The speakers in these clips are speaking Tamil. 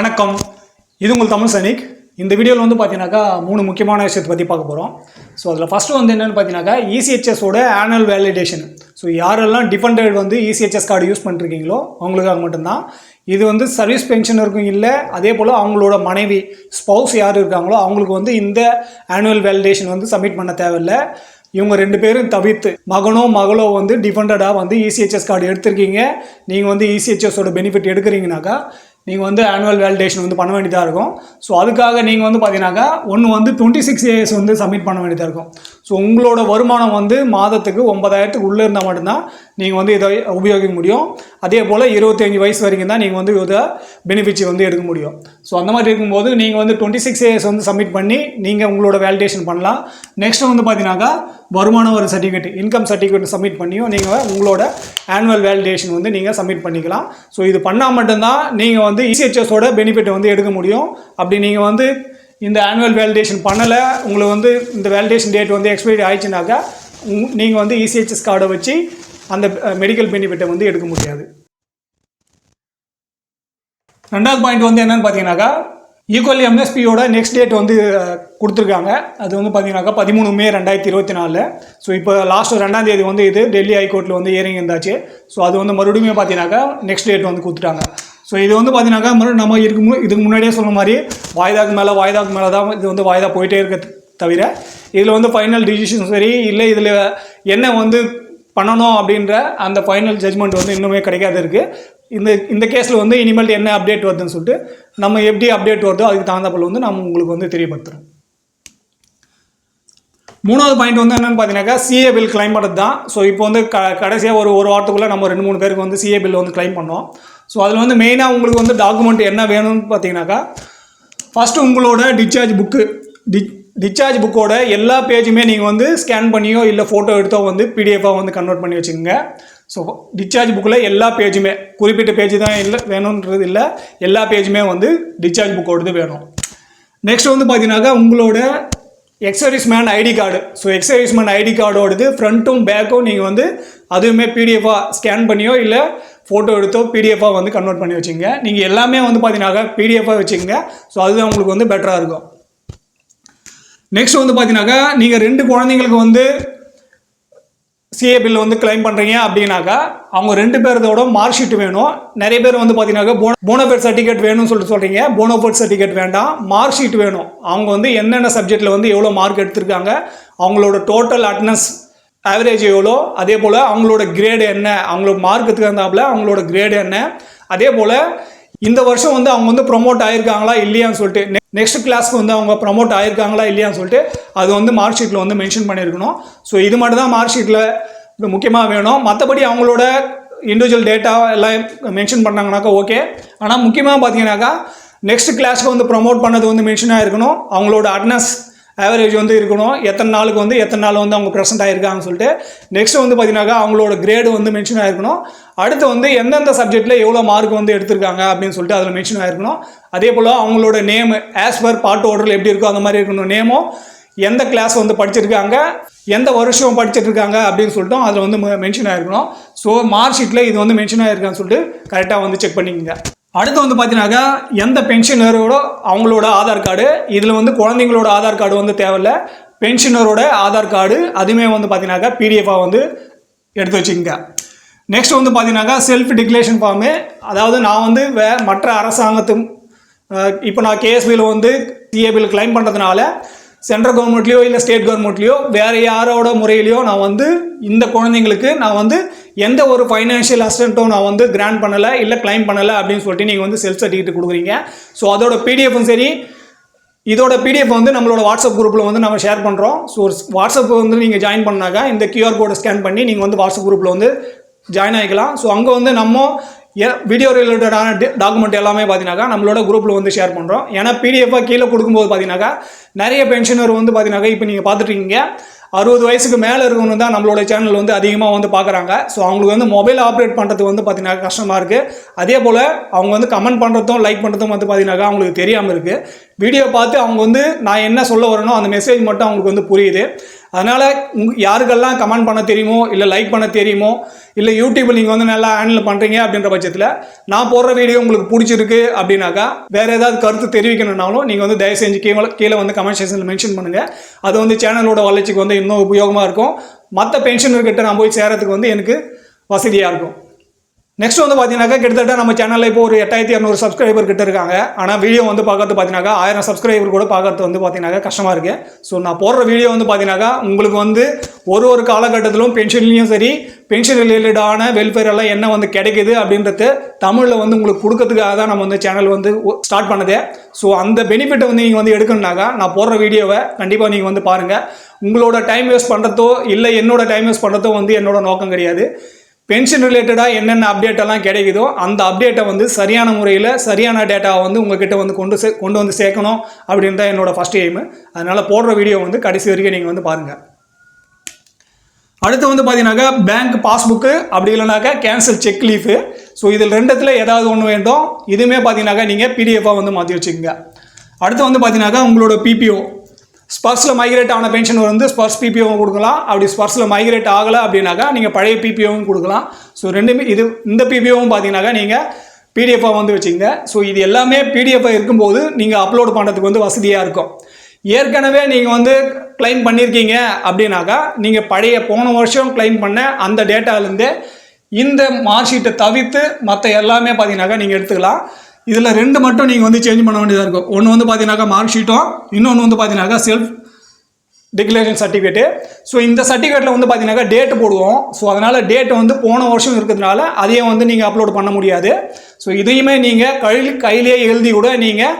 வணக்கம், இது உங்கள் தமிழ் சைனிக். இந்த வீடியோவில் வந்து பார்த்தீங்கன்னாக்கா 3 முக்கியமான விஷயத்தை பற்றி பார்க்க போகிறோம். ஸோ அதில் ஃபஸ்ட்டு வந்து என்னென்னு பார்த்தீங்கன்னாக்கா இசிஹெச்எஸோட ஆனுவல் வேலிடேஷன். ஸோ யாரெல்லாம் டிஃபண்டட் வந்து இசிஹெச்எஸ் கார்டு யூஸ் பண்ணிருக்கீங்களோ அவங்களுக்காக மட்டும்தான். இது வந்து சர்வீஸ் பென்ஷனருக்கும் இல்லை, அதே போல் அவங்களோட மனைவி ஸ்பௌஸ் யார் இருக்காங்களோ அவங்களுக்கு வந்து இந்த ஆனுவல் வேலிடேஷன் வந்து சப்மிட் பண்ண தேவையில்லை. இவங்க 2 பேரும் தவிர்த்து மகனோ மகளோ வந்து டிஃபண்டடாக வந்து இசிஹெச்எஸ் கார்டு எடுத்திருக்கீங்க, நீங்கள் வந்து இசிஹெச்எஸோட பெனிஃபிட் எடுக்கிறீங்கனாக்கா நீங்கள் வந்து ஆனுவல் வேலிடேஷன் வந்து பண்ண வேண்டியதாக இருக்கும். ஸோ அதுக்காக நீங்கள் வந்து பார்த்தீங்கன்னாக்கா ஒன்று வந்து 26 AS வந்து சப்மிட் பண்ண வேண்டியதாக இருக்கும். ஸோ உங்களோட வருமானம் வந்து மாதத்துக்கு 9,000க்கு உள்ளே இருந்தால் மட்டும்தான் நீங்கள் வந்து இதை உபயோகிக்க முடியும். அதே போல் 25 வயசு வரைக்கும் தான் நீங்கள் வந்து இதை பெனிஃபிட்ஸ் வந்து எடுக்க முடியும். ஸோ அந்த மாதிரி இருக்கும்போது நீங்கள் வந்து 26 AS வந்து சப்மிட் பண்ணி நீங்கள் உங்களோட வேலிடேஷன் பண்ணலாம். நெக்ஸ்ட் வந்து பார்த்தீங்கன்னாக்கா வருமான வரி சர்டிஃபிகேட், இன்கம் சர்டிஃபிகேட் சப்மிட் பண்ணியும் நீங்கள் உங்களோட ஆனுவல் வேலிடேஷன் வந்து நீங்கள் சப்மிட் பண்ணிக்கலாம். ஸோ இது பண்ணால் மட்டும்தான் நீங்கள் வந்து இசிஹெச்எஸோட பெனிஃபிட் வந்து எடுக்க முடியும். அப்படி நீங்கள் வந்து இந்த ஆனுவல் வேலிடேஷன் பண்ணலை, உங்களுக்கு வந்து இந்த வேலிடேஷன் டேட் வந்து எக்ஸ்பைரி ஆயிடுச்சுனாக்கா நீங்கள் வந்து இசிஹெச்எஸ் கார்டை வச்சு அந்த மெடிக்கல் பெனிஃபிட்டை வந்து எடுக்க முடியாது. ரெண்டாவது பாயிண்ட் வந்து என்னென்னு பார்த்தீங்கன்னாக்கா ஈக்குவல் எம்எஸ்பியோட நெக்ஸ்ட் டேட் வந்து கொடுத்துருக்காங்க. அது வந்து பார்த்தீங்கன்னாக்கா 13 மே 2024. ஸோ இப்போ லாஸ்ட் 2ஆம் தேதி வந்து இது டெல்லி ஹைகோர்ட்டில் வந்து ஏறிங் இருந்தாச்சு. ஸோ அது வந்து மறுபடியும் பார்த்தீங்கன்னாக்கா நெக்ஸ்ட் டேட் வந்து கொடுத்துட்டாங்க. ஸோ இது வந்து பார்த்தீங்கன்னாக்கா நம்ம இதுக்கு முன்னாடியே சொன்ன மாதிரி வாய்தாக்கு மேலே தான் இது வந்து வாய்தா போயிட்டே இருக்க தவிர இதில் வந்து ஃபைனல் டிசிஷன் சரி இல்லை, இதில் என்ன வந்து பண்ணணும் அப்படின்ற அந்த ஃபைனல் ஜட்ஜ்மெண்ட் வந்து இன்னுமே கிடைக்காது இருக்குது. இந்த கேஸில் வந்து இனிமேல் என்ன அப்டேட் வருதுன்னு சொல்லிட்டு நம்ம எப்படி அப்டேட் வருதோ அதுக்கு தகுந்தாப்பில் வந்து நம்ம உங்களுக்கு வந்து தெரியப்படுத்துகிறோம். மூணாவது பாயிண்ட் வந்து என்னென்னு பார்த்தீங்கன்னாக்கா சிஏ பில் கிளைம் பண்ணுறது தான். ஸோ இப்போ வந்து கடைசியாக ஒரு வாரத்துக்குள்ளே நம்ம 2-3 பேருக்கு வந்து சிஏ பில் வந்து கிளைம் பண்ணோம். ஸோ அதில் வந்து மெயினாக உங்களுக்கு வந்து டாக்குமெண்ட் என்ன வேணும்னு பார்த்தீங்கன்னாக்கா ஃபஸ்ட்டு உங்களோட டிஸ்சார்ஜ் புக்கோட எல்லா பேஜுமே நீங்கள் வந்து ஸ்கேன் பண்ணியோ இல்லை ஃபோட்டோ எடுத்தோ வந்து பிடிஎஃபாக வந்து கன்வெர்ட் பண்ணி வச்சுக்கோங்க. ஸோ டிஸ்சார்ஜ் புக்கில் எல்லா பேஜுமே, குறிப்பிட்ட பேஜ் தான் இல்லை வேணுன்றது இல்லை, எல்லா பேஜுமே வந்து டிஸ்சார்ஜ் புக்கோடது வேணும். நெக்ஸ்ட் வந்து பார்த்தீங்கன்னாக்கா உங்களோட ex serviceman ID card. So ex serviceman ID கார்டோடது ஃப்ரண்ட்டும் பேக்கும் நீங்கள் வந்து அதுவுமே பிடிஎஃபாக ஸ்கேன் பண்ணியோ இல்லை ஃபோட்டோ எடுத்தோ பிடிஎஃபாக வந்து கன்வெர்ட் பண்ணி வச்சுங்க. நீங்கள் எல்லாமே வந்து பார்த்தீங்கன்னாக்கா பிடிஎஃபாக வச்சுங்க. ஸோ அதுதான் உங்களுக்கு வந்து பெட்டராக இருக்கும். நெக்ஸ்ட் வந்து பார்த்தீங்கன்னாக்கா நீங்கள் 2 குழந்தைங்களுக்கு வந்து சிஏ பில் வந்து கிளைம் பண்ணுறீங்க அப்படின்னாக்கா அவங்க 2 பேரோட மார்க் ஷீட் வேணும். நிறைய பேர் வந்து பார்த்தீங்கன்னாக்கா போனோஃபைட் சர்டிஃபிகேட் வேணும்னு சொல்கிறீங்க. போனோஃபைட் சர்டிஃபிகேட் வேண்டாம், மார்க் ஷீட் வேணும். அவங்க வந்து என்னென்ன சப்ஜெக்டில் வந்து எவ்வளோ மார்க் எடுத்திருக்காங்க, அவங்களோட டோட்டல் அட்டனன்ஸ் ஆவரேஜ் எவ்வளோ, அதே போல் அவங்களோட கிரேடு என்ன, அவங்களோட மார்க்குக்கு தகுந்தாப்புல அவங்களோட கிரேடு என்ன, அதே போல் இந்த வருஷம் வந்து அவங்க வந்து ப்ரொமோட் ஆகிருக்காங்களா இல்லையான்னு சொல்லிட்டு நெக்ஸ்ட் கிளாஸ்க்கு வந்து அவங்க ப்ரொமோட் ஆகிருக்காங்களா இல்லையான்னு சொல்லிட்டு அது வந்து மார்க் ஷீட்டில் வந்து மென்ஷன் பண்ணியிருக்கணும். ஸோ இது மட்டும் தான் மார்க் ஷீட்டில் முக்கியமாக வேணும். மற்றபடி அவங்களோட இண்டிவிஜுவல் டேட்டா எல்லாம் மென்ஷன் பண்ணாங்கனாக்கா ஓகே. ஆனால் முக்கியமாக பார்த்தீங்கன்னாக்கா நெக்ஸ்ட் கிளாஸ்க்கு வந்து ப்ரொமோட் பண்ணது வந்து மென்ஷன் ஆகிருக்கணும். அவங்களோட அட்டனன்ஸ் ஆவரேஜ் வந்து இருக்கணும், எத்தனை நாள் வந்து அவங்க ப்ரெசென்ட் ஆகிருக்காங்கன்னு சொல்லிட்டு. நெக்ஸ்ட் வந்து பார்த்தீங்கன்னாக்கா அவங்களோட கிரேடு வந்து மென்ஷன் ஆகிருக்கணும். அடுத்து வந்து எந்தெந்த சப்ஜெக்டில் எவ்வளோ மார்க் வந்து எடுத்திருக்காங்க அப்படின்னு சொல்லிட்டு அதில் மென்ஷன் ஆகிருக்கணும். அதே போல் அவங்களோட நேம் ஆஸ் பர் பார்ட் ஆர்டரில் எப்படி இருக்கோ அந்த மாதிரி இருக்கணும். நேமும் எந்த கிளாஸ் வந்து படிச்சிருக்காங்க, எந்த வருஷம் படிச்சுட்டு இருக்காங்க அப்படின்னு சொல்லிட்டு அதில் வந்து மென்ஷன் ஆகிருக்கணும். ஸோ மார்க் ஷீட்டில் இது வந்து மென்ஷன் ஆகிருக்கான்னு சொல்லிட்டு கரெக்டாக வந்து செக் பண்ணிக்கோங்க. அடுத்து வந்து பார்த்தீங்கன்னாக்கா எந்த பென்ஷனரோட அவங்களோட ஆதார் கார்டு, இதில் வந்து குழந்தைங்களோட ஆதார் கார்டு வந்து தேவையில்லை, பென்ஷனரோட ஆதார் கார்டு அதுவுமே வந்து பார்த்தீங்கன்னாக்கா பிடிஎஃபாக வந்து எடுத்து வச்சுக்கோங்க. நெக்ஸ்ட் வந்து பார்த்தீங்கன்னாக்கா செல்ஃப் டிக்ளரேஷன் ஃபார்மு. அதாவது நான் வந்து மற்ற அரசாங்கத்து இப்போ நான் கேஎஸ்பியில் வந்து சிஏ பில் கிளைம் பண்ணுறதுனால சென்ட்ரல் கவர்மெண்ட்லேயோ இல்லை ஸ்டேட் கவர்மெண்ட்லேயோ வேறு யாரோட முறையிலையோ நான் வந்து இந்த குழந்தைங்களுக்கு நான் வந்து எந்த ஒரு ஃபைனான்ஷியல் அசிஸ்டண்ட்டும் நான் வந்து கிராண்ட் பண்ணலை இல்லை கிளைம் பண்ணலை அப்படின்னு சொல்லிட்டு நீங்கள் வந்து செல்ஃப் சர்டிஃபிகேட் கொடுக்குறீங்க. ஸோ அதோட பிடிஎஃப்பும் சரி, இதோட பிடிஎஃப் வந்து நம்மளோட வாட்ஸ்அப் குரூப்பில் வந்து நம்ம ஷேர் பண்ணுறோம். ஸோ வாட்ஸ்அப் வந்து நீங்கள் ஜாயின் பண்ணாக்கா இந்த QR கோடை ஸ்கேன் பண்ணி நீங்கள் வந்து வாட்ஸ்அப் குரூப்பில் வந்து ஜாயின் ஆகிக்கலாம். ஸோ அங்கே வந்து நம்ம வீடியோ ரிலேட்டடான டாக்குமெண்ட் எல்லாமே பார்த்தீங்கன்னாக்கா நம்மளோட குரூப்பில் வந்து ஷேர் பண்ணுறோம். ஏன்னா பிடிஎஃபாக கீழே கொடுக்கும்போது பார்த்தீங்கன்னாக்கா நிறைய பென்ஷனர் வந்து பார்த்தீங்கன்னாக்கா இப்போ நீங்கள் பார்த்துட்ருக்கீங்க 60 வயசுக்கு மேலே இருக்கணும் தான் நம்மளோட சேனல் வந்து அதிகமாக வந்து பார்க்குறாங்க. ஸோ அவங்களுக்கு வந்து மொபைல் ஆப்ரேட் பண்ணுறது வந்து பார்த்தீங்கன்னா கஷ்டமாக இருக்குது. அதே போல் அவங்க வந்து கமெண்ட் பண்ணுறதும் லைக் பண்ணுறதும் வந்து பார்த்தீங்கன்னாக்கா அவங்களுக்கு தெரியாமல் இருக்குது. வீடியோ பார்த்து அவங்க வந்து நான் என்ன சொல்ல வரேனோ அந்த மெசேஜ் மட்டும் அவங்களுக்கு வந்து புரியுது. அதனால் யாருக்கெல்லாம் கமெண்ட் பண்ண தெரியுமோ இல்லை லைக் பண்ண தெரியுமோ இல்லை யூடியூப்பில் நீங்கள் வந்து நல்லா ஹேண்டில் பண்ணுறீங்க அப்படின்ற பட்சத்தில் நான் போடுற வீடியோ உங்களுக்கு பிடிச்சிருக்கு அப்படின்னாக்கா வேறு ஏதாவது கருத்து தெரிவிக்கணுன்னாலும் நீங்கள் வந்து தயவு செஞ்சு கீழே வந்து கமெண்ட் செக்ஷனில் மென்ஷன் பண்ணுங்கள். அது வந்து சேனலோட வளர்ச்சிக்கு வந்து இன்னும் உபயோகமாக இருக்கும். மற்ற பென்ஷனர்கிட்ட நான் போய் சேரத்துக்கு வந்து எனக்கு வசதியாக இருக்கும். நெக்ஸ்ட் வந்து பார்த்தீங்கன்னாக்கா கிட்டத்தட்ட நம்ம சேனலில் இப்போ ஒரு 8200 சப்ஸ்கிரைபர் கிட்ட இருக்காங்க. ஆனால் வீடியோ வந்து பார்க்கறது பார்த்தீங்கன்னாக்கா 1000 சப்ஸ்கிரைபர் கூட பார்க்கறது வந்து பார்த்தீங்கன்னாக்கா கஷ்டமாக இருக்குது. ஸோ நான் போடுற வீடியோ வந்து பார்த்தீங்கன்னாக்கா உங்களுக்கு வந்து ஒரு காலகட்டத்திலும் பென்ஷன்லையும் சரி பென்ஷன் ரிலேட்டடான வெல்ஃபேர் எல்லாம் என்ன வந்து கிடைக்குது அப்படின்றது தமிழில் வந்து உங்களுக்கு கொடுக்கறதுக்காக தான் நம்ம வந்து சேனல் வந்து ஸ்டார்ட் பண்ணதே. ஸோ அந்த பெனிஃபிட்டை வந்து நீங்கள் வந்து எடுக்கணுன்னாக்கா நான் போடுற வீடியோவை கண்டிப்பாக நீங்கள் வந்து பாருங்கள். உங்களோட டைம் வேஸ்ட் பண்ணுறதோ இல்லை என்னோட டைம் வேஸ்ட் பண்ணுறதோ வந்து என்னோட நோக்கம் கிடையாது. பென்ஷன் ரிலேட்டடாக என்னென்ன அப்டேட் எல்லாம் கிடைக்குதோ அந்த அப்டேட்டை வந்து சரியான முறையில் சரியான டேட்டாவை வந்து உங்ககிட்ட வந்து கொண்டு வந்து சேர்க்கணும் அப்படின்னு தான் என்னோட ஃபஸ்ட் எய்மு. அதனால் போடுற வீடியோ வந்து கடைசி வரைக்கும் நீங்கள் வந்து பாருங்கள். அடுத்து வந்து பார்த்தீங்கன்னாக்கா பேங்க் பாஸ்புக்கு அப்படி இல்லைனாக்கா கேன்சல் செக் லீஃபு. ஸோ இதில் ரெண்டுத்தில் ஏதாவது ஒன்று வேண்டும். இதுவுமே பார்த்தீங்கன்னாக்கா நீங்கள் பிடிஎஃபாக வந்து மாற்றி வச்சுக்கோங்க. அடுத்து வந்து பார்த்தீங்கன்னாக்கா உங்களோட பிபிஓ ஸ்பர்ஸில் மைக்ரேட் ஆன பென்ஷன் வந்து ஸ்பர்ஸ் பிபிஓவும் கொடுக்கலாம். அப்படி ஸ்பர்ஸில் மைக்ரேட் ஆகலை அப்படின்னாக்கா நீங்கள் பழைய பிபிஓவும் கொடுக்கலாம். ஸோ ரெண்டுமே இந்த பிபிஓவும் பார்த்தீங்கன்னாக்கா நீங்கள் பிடிஎஃபாக வந்து வச்சுங்க. ஸோ இது எல்லாமே பிடிஎஃபாக இருக்கும்போது நீங்கள் அப்லோட் பண்ணுறதுக்கு வந்து வசதியாக இருக்கும். ஏற்கனவே நீங்கள் வந்து கிளைம் பண்ணியிருக்கீங்க அப்படின்னாக்கா நீங்கள் பழைய போன வருஷம் கிளைம் பண்ண அந்த டேட்டாலேருந்து இந்த மார்க் ஷீட்டை தவிர்த்து மற்ற எல்லாமே பார்த்தீங்கன்னாக்கா நீங்கள் எடுத்துக்கலாம். இதில் ரெண்டு மட்டும் நீங்கள் வந்து சேஞ்ச் பண்ண வேண்டியதாக இருக்கும். ஒன்று வந்து பார்த்தீங்கன்னாக்கா மார்க் ஷீட்டும், இன்னொன்று வந்து பார்த்தீங்கன்னாக்கா செல்ஃப் டிக்ளரேஷன் சர்டிஃபிகேட்டு. ஸோ இந்த சர்டிஃபிகேட்டில் வந்து பார்த்தீங்கன்னாக்கா டேட்டு போடுவோம். ஸோ அதனால் டேட்டு வந்து போன வருஷம் இருக்கிறதுனால அதையும் வந்து நீங்கள் அப்லோட் பண்ண முடியாது. ஸோ இதையுமே நீங்கள் கையிலேயே எழுதி கூட நீங்கள்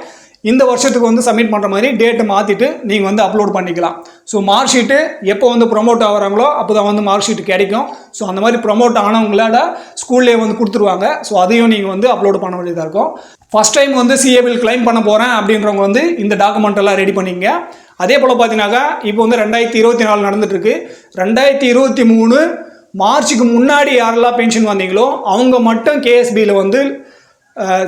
இந்த வருஷத்துக்கு வந்து சப்மிட் பண்ணுற மாதிரி டேட்டை மாற்றிட்டு நீங்கள் வந்து அப்லோட் பண்ணிக்கலாம். ஸோ மார்க் ஷீட்டு எப்போ வந்து ப்ரொமோட் ஆகிறாங்களோ அப்போ தான் வந்து மார்க் ஷீட் கிடைக்கும். ஸோ அந்த மாதிரி ப்ரொமோட் ஆனவங்களோட ஸ்கூல்லேயே வந்து கொடுத்துருவாங்க. ஸோ அதையும் நீங்கள் வந்து அப்லோட் பண்ண வேண்டியதாக இருக்கும். ஃபஸ்ட் டைம் வந்து சிஏ பில் கிளைம் பண்ண போகிறேன் அப்படின்றவங்க வந்து இந்த டாக்குமெண்ட் எல்லாம் ரெடி பண்ணிங்க. அதே போல் பார்த்தீங்கன்னாக்கா இப்போ வந்து 2024 நடந்துட்டுருக்கு. 2023 மார்ச்சுக்கு முன்னாடி யாரெல்லாம் பென்ஷன் வந்தீங்களோ அவங்க மட்டும் கேஎஸ்பியில் வந்து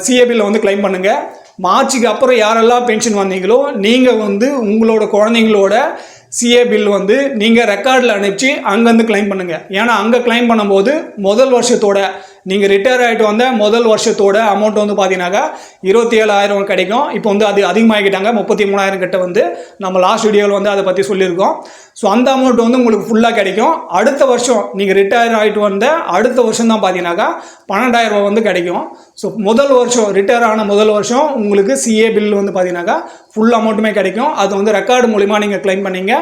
சிஏபியில் வந்து கிளைம் பண்ணுங்கள். மார்ச்சுக்கு அப்புறம் யாரெல்லாம் பென்ஷன் வந்தீங்களோ நீங்கள் வந்து உங்களோட குழந்தைங்களோட சிஏ பில் வந்து நீங்கள் ரெக்கார்டில் அனுப்பிச்சு அங்கேருந்து கிளைம் பண்ணுங்கள். ஏன்னா அங்கே கிளைம் பண்ணும்போது முதல் வருஷத்தோட நீங்கள் ரிட்டையர் ஆகிட்டு வந்த முதல் வருஷத்தோட அமௌண்ட் வந்து பார்த்தீங்கன்னாக்கா 27,000 கிடைக்கும். இப்போ வந்து அது அதிகமாகிட்டாங்க, 33,000 கிட்ட வந்து நம்ம லாஸ்ட் வீடியோவில் வந்து அதை பற்றி சொல்லியிருக்கோம். ஸோ அந்த அமௌண்ட் வந்து உங்களுக்கு ஃபுல்லாக கிடைக்கும். அடுத்த வருஷம் நீங்கள் ரிட்டையர் ஆகிட்டு வந்த அடுத்த வருஷம் தான் பார்த்தீங்கன்னாக்கா 12,000 வந்து கிடைக்கும். ஸோ முதல் வருஷம் ரிட்டையர் ஆன முதல் வருஷம் உங்களுக்கு சிஏ பில் வந்து பார்த்தீங்கன்னாக்கா ஃபுல் அமௌண்ட்டுமே கிடைக்கும். அது வந்து ரெக்கார்டு மூலிமா நீங்கள் கிளைம் பண்ணீங்க.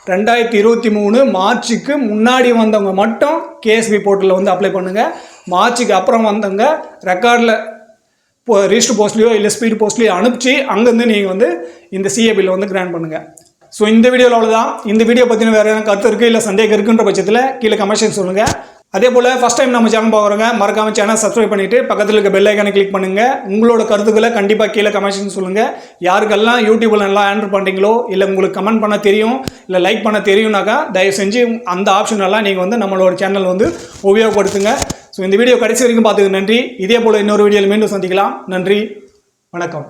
2023 மார்ச்சுக்கு முன்னாடி வந்தவங்க மட்டும் கேஎஸ்பி போர்ட்டலில் வந்து அப்ளை பண்ணுங்கள். மார்ச்சுக்கு அப்புறம் வந்தவங்க ரெக்கார்டில் ரிஜிஸ்டர் போஸ்ட்லேயோ இல்லை ஸ்பீட் போஸ்ட்லேயோ அனுப்பிச்சு அங்கேருந்து நீங்கள் வந்து இந்த சிஏ பில்லை வந்து கிராண்ட் பண்ணுங்கள். ஸோ இந்த வீடியோவில் அவ்வளோதான். இந்த வீடியோ பற்றின வேறு எதாவது கருத்து இருக்குது இல்லை சந்தேகம் இருக்குன்ற பட்சத்தில் கீழே கமெண்ட்ஸ் சொல்லுங்கள். அதே போல் ஃபஸ்ட் டைம் நம்ம சேனல் பார்க்குறவங்க மறக்காமல் சேனல் சப்ஸ்கிரைப் பண்ணிவிட்டு பக்கத்தில் இருக்க பெல் ஐக்கானை கிளிக் பண்ணுங்கள். உங்களோட கருத்துக்களை கண்டிப்பாக கீழே கமெண்ட்ஸ் சொல்லுங்கள். யாருக்கெல்லாம் யூடியூப்பில் நல்லா ஹேண்டில் பண்ணுறீங்களோ இல்லை உங்களுக்கு கமெண்ட் பண்ண தெரியும் இல்லை லைக் பண்ண தெரியும்னாக்கா தயவு செஞ்சு அந்த ஆப்ஷன் எல்லாம் நீங்கள் வந்து நம்மளோட சேனல் வந்து உபயோகப்படுத்துங்க. ஸோ இந்த வீடியோ கடைசி வரைக்கும் பார்த்துக்கு நன்றி. இதே போல் இன்னொரு வீடியோவில் மீண்டும் சந்திக்கலாம். நன்றி, வணக்கம்.